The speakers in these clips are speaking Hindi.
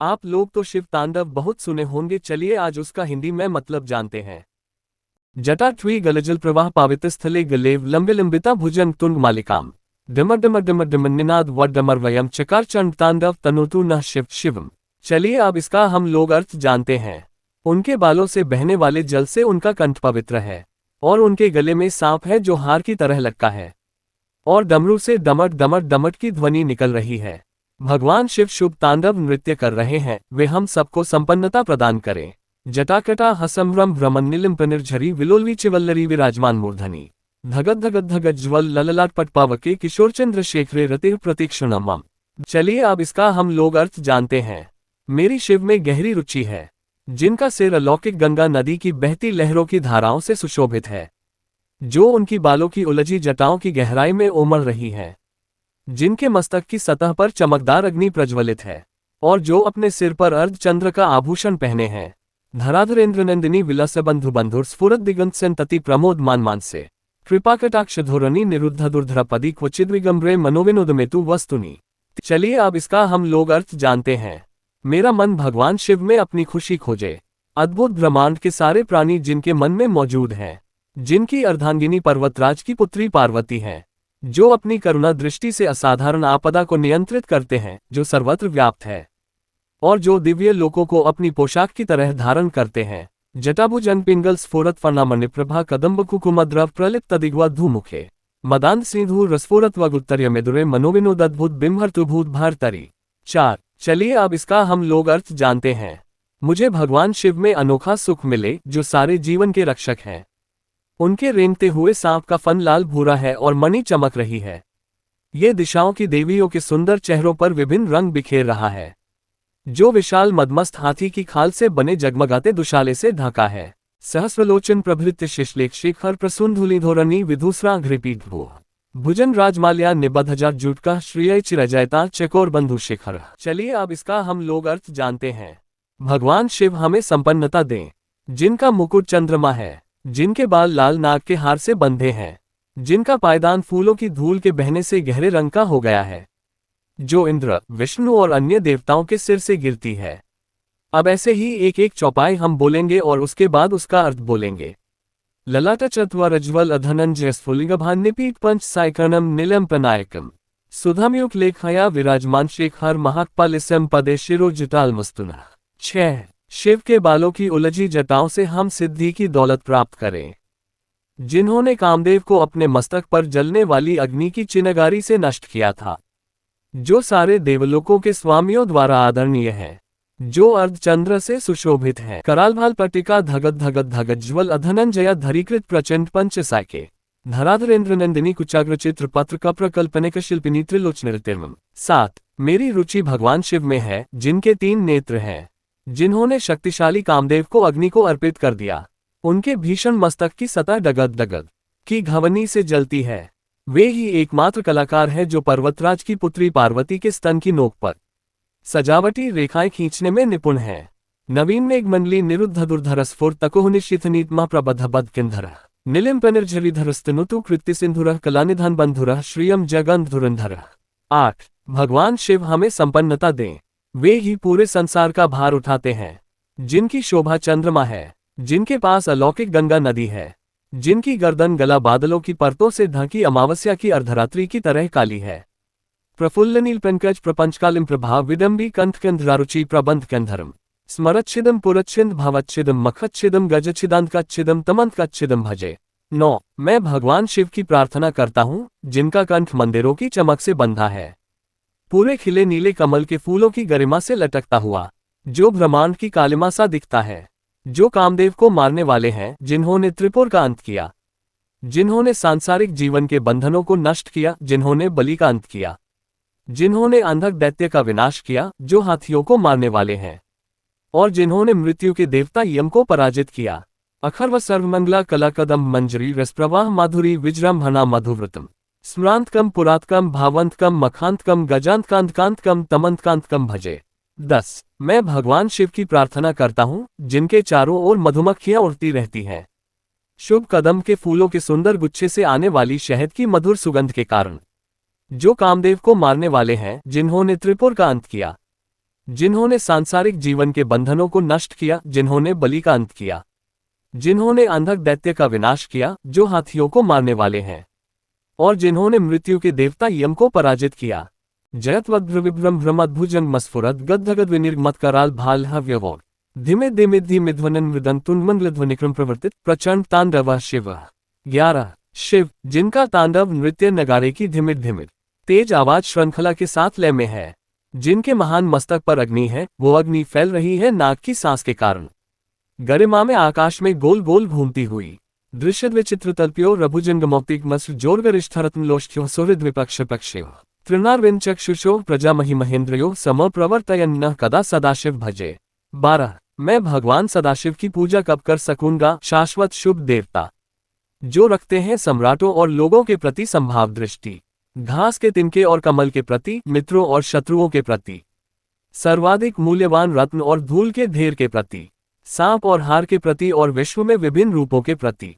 आप लोग तो शिव तांडव बहुत सुने होंगे, चलिए आज उसका हिंदी में मतलब जानते हैं। जटाट्वी गलजल प्रवाह पावित स्थले गलेव लंबे लंबिता भुजंग तुंग मालिकाम डमर डमर डमर डमर निनाद व डमर वयम चकार चंड तांडव तनुतु न शिव शिवम। चलिए अब इसका हम लोग अर्थ जानते हैं। उनके बालों से बहने वाले जल से उनका कंठ पवित्र है और उनके गले में सांप है जो हार की तरह लटका है और डमरू से डमट डमट डमट की ध्वनि निकल रही है। भगवान शिव शुभ तांडव नृत्य कर रहे हैं, वे हम सबको संपन्नता प्रदान करें। जटाकटा हसम्भ्रम भ्रमण निलिम्पनिर्झरी विलोलवी चिवल्लरी विराजमान मूर्धनि धगद धगद धगद ज्वल लललाट पटपावके किशोर चंद्र शेखरे रतिर प्रतीक्षणमम। चलिए अब इसका हम लोग अर्थ जानते हैं। मेरी शिव में गहरी रुचि है, जिनका सिर अलौकिक गंगा नदी की बहती लहरों की धाराओं से सुशोभित है, जो उनकी बालों की उलझी जटाओं की गहराई में उमड़ रही है, जिनके मस्तक की सतह पर चमकदार अग्नि प्रज्वलित है और जो अपने सिर पर अर्धचंद्र का आभूषण पहने हैं। धराधरेन्द्र नंदिनी विलास बंधु बंधुर स्फुरत दिगंत संतति प्रमोद मान मान से कृपाकटाक्ष धोरणी निरुद्ध दुर्धरपदी क्वचिद विगम्भ्रे मनोविनोदमेतु वस्तुनि। चलिए अब इसका हम लोग अर्थ जानते हैं। मेरा मन भगवान शिव में अपनी खुशी खोजे। अद्भुत ब्रह्मांड के सारे प्राणी जिनके मन में मौजूद हैं, जिनकी अर्धांगिनी पर्वतराज की पुत्री पार्वती है, जो अपनी करुणा दृष्टि से असाधारण आपदा को नियंत्रित करते हैं, जो सर्वत्र व्याप्त है और जो दिव्य लोकों को अपनी पोशाक की तरह धारण करते हैं। जटाभुजंग पिंगल स्फोरत फर्णामणि प्रभा कदम्ब कुकुमद्रव प्रलिप्त दिग्वा धूमुखे मदांत सिंधु रस्फोरत वगुत्तर्य मेदुरे मनोविनोद अद्भुत बिंभर्तुभूत भारतरी। 4। चलिए अब इसका हम लोग अर्थ जानते हैं। मुझे भगवान शिव में अनोखा सुख मिले, जो सारे जीवन के रक्षक हैं। उनके रेंगते हुए सांप का फन लाल भूरा है और मणि चमक रही है। ये दिशाओं की देवियों के सुंदर चेहरों पर विभिन्न रंग बिखेर रहा है, जो विशाल मदमस्त हाथी की खाल से बने जगमगाते दुशाले से ढका है। सहस्रलोचन प्रभृत्य शिशलेख शिखर प्रसुंधुली धोरणी विधुसरा घृपीठ भू भुजन राजमाल्या निबद्धजा जुटका श्रीय चिरजयता चकोर बंधु शिखर। चलिए अब इसका हम लोग अर्थ जानते हैं। भगवान शिव हमें संपन्नता दें, जिनका मुकुट चंद्रमा है, जिनके बाल लाल नाग के हार से बंधे हैं, जिनका पायदान फूलों की धूल के बहने से गहरे रंग का हो गया है, जो इंद्र, विष्णु और अन्य देवताओं के सिर से गिरती है। अब ऐसे ही एक एक चौपाई हम बोलेंगे और उसके बाद उसका अर्थ बोलेंगे। ललाट चत्वरज्वल अधनंजय स्फुलिंगभान्यपीठ पंच सायकर्णम नीलम प्रनायकम सुधामयुक्त लेखया विराजमान शेखर महाकपालिसम पदे शिरो जटाल मस्तुना। 6। शिव के बालों की उलझी जटाओं से हम सिद्धि की दौलत प्राप्त करें, जिन्होंने कामदेव को अपने मस्तक पर जलने वाली अग्नि की चिनगारी से नष्ट किया था, जो सारे देवलोकों के स्वामियों द्वारा आदरणीय है, जो अर्धचंद्र से सुशोभित है। करालभाल पटिका धगद धगद धगद ज्वल अधनंजया धरीकृत प्रचंड पंच सायके धराधरेन्द्र नंदिनी कुचाग्र चित्र पत्र का प्रकल्पनिक शिल्पिनी त्रिलोचन। 7। मेरी रुचि भगवान शिव में है, जिनके 3 नेत्र हैं, जिन्होंने शक्तिशाली कामदेव को अग्नि को अर्पित कर दिया। उनके भीषण मस्तक की सतह डगद डगद की घवनी से जलती है। वे ही एकमात्र कलाकार हैं जो पर्वतराज की पुत्री पार्वती के स्तन की नोक पर सजावटी रेखाएं खींचने में निपुण हैं। नवीन मेघमंडली निरुद्ध दुर्धर स्फुर तकुहनिशिथनीत्मा प्रबद्धबद किंधर निलिम्पनिर्झरीधरस्तनुतु कृत्ति सिंधुर कलानिधन बंधुर श्रियम जगंध धुरंधर। 8। भगवान शिव हमें संपन्नता दें। वे ही पूरे संसार का भार उठाते हैं, जिनकी शोभा चंद्रमा है, जिनके पास अलौकिक गंगा नदी है, जिनकी गर्दन गला बादलों की परतों से ढकी अमावस्या की अर्धरात्रि की तरह काली है। प्रफुल्ल नील पंकज प्रपंचकालिम प्रभा विडम्बी कंठकंधरारुचि प्रबंध कंधरम स्मरच्छिदम पुरच्छिद भवच्छिदम मखच्छिदम गजच्छिदांतकच्छिदम तमंतकच्छिदम भजे। 9। मैं भगवान शिव की प्रार्थना करता हूँ, जिनका कंठ मंदिरों की चमक से बंधा है, पूरे खिले नीले कमल के फूलों की गरिमा से लटकता हुआ, जो ब्रह्मांड की कालिमा सा दिखता है, जो कामदेव को मारने वाले हैं, जिन्होंने त्रिपुर का अंत किया, जिन्होंने सांसारिक जीवन के बंधनों को नष्ट किया, जिन्होंने बलि का अंत किया, जिन्होंने अंधक दैत्य का विनाश किया, जो हाथियों को मारने वाले हैं, और जिन्होंने मृत्यु के देवता यम को पराजित किया। अखर्व सर्वमंगला कलाकदम मंजरी रसप्रवाह माधुरी विजृंभणा मधुव्रतम स्मरांतकम पुरातकम भावंतकम मखांतकम गजांतकांतकांतकम तमंतकांतकम भजे। 10। मैं भगवान शिव की प्रार्थना करता हूँ, जिनके चारों ओर मधुमक्खियां उड़ती रहती हैं, शुभ कदम के फूलों के सुंदर गुच्छे से आने वाली शहद की मधुर सुगंध के कारण, जो कामदेव को मारने वाले हैं, जिन्होंने त्रिपुर का अंत किया, जिन्होंने सांसारिक जीवन के बंधनों को नष्ट किया, जिन्होंने बलि का अंत किया, जिन्होंने अंधक दैत्य का विनाश किया जो हाथियों को मारने वाले हैं, और जिन्होंने मृत्यु के देवता यम को पराजित किया। जयत्वग्रविभ्रम भ्रमद्भुजंग मस्फुरत गद्गद विनिर्गमत कराल भाल हव्यवोर धीमे धीमे धीमे ध्वनन मृदन तुन्मंगलध्वनिक्रम प्रवर्तित प्रचंड तांडव शिव। 11 शिव, जिनका तांडव नृत्य नगारे की धिमिर धिमिर तेज आवाज श्रृंखला के साथ लय में है, जिनके महान मस्तक पर अग्नि है, वो अग्नि फैल रही है नाग की सांस के कारण, गरिमा में आकाश में गोल गोल घूमती हुई। दृश्यद्विचित्र तल्प्यो रभुजंगमौक्तिक मस्र जोर्गरिष्ठरत्नलोष्ठ्यो सुहृद्विपक्ष पक्षयो तृणार्विंचक्षुषो प्रजामहि महेंद्रयो सम प्रवर्तयन्न कदा सदाशिव भजे। 12 मैं भगवान सदाशिव की पूजा कब कर सकूंगा, शाश्वत शुभ देवता, जो रखते हैं सम्राटों और लोगों के प्रति संभाव दृष्टि, घास के तिनके और कमल के प्रति, मित्रों और शत्रुओं के प्रति, सर्वाधिक मूल्यवान रत्न और धूल के ढेर के प्रति, सांप और हार के प्रति और विश्व में विभिन्न रूपों के प्रति।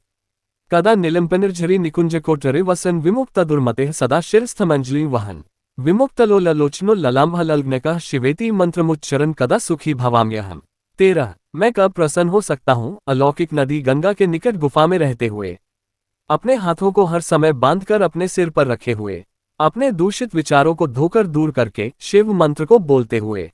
कदा निलंपनिर्झरी निकुंज कोटरे वसन विमुक्त दुर्मते सदा शिरस्थमंजलि वहन विमुक्तलो ललोचनो ललाम्भलग्नका शिवेति मंत्रमुच्चरण कदा सुखी भवाम्यहम। 13 मैं कब प्रसन्न हो सकता हूँ, अलौकिक नदी गंगा के निकट गुफा में रहते हुए, अपने हाथों को हर समय बांधकर अपने सिर पर रखे हुए, अपने दूषित विचारों को धोकर दूर करके शिव मंत्र को बोलते हुए,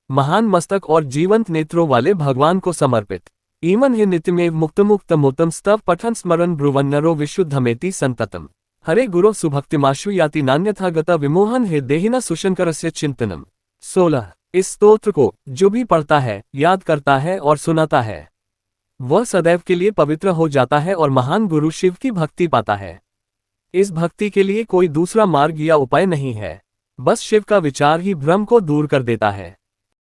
महान मस्तक और जीवंत नेत्रों वाले भगवान को समर्पित। ईमन ही नित्यमेव मुक्तमुक्तमोत्तम स्तव पठन स्मरण ब्रुवन्नरो विशुद्धमेति संततम हरे गुरो सुभक्तिमाशु याति नान्यथा गता विमोहन हे देहिना सुशंकरस्य चिंतनम। 16 इस स्तोत्र को जो भी पढ़ता है, याद करता है और सुनाता है, वह सदैव के लिए पवित्र हो जाता है और महान गुरु शिव की भक्ति पाता है। इस भक्ति के लिए कोई दूसरा मार्ग या उपाय नहीं है, बस शिव का विचार ही भ्रम को दूर कर देता है।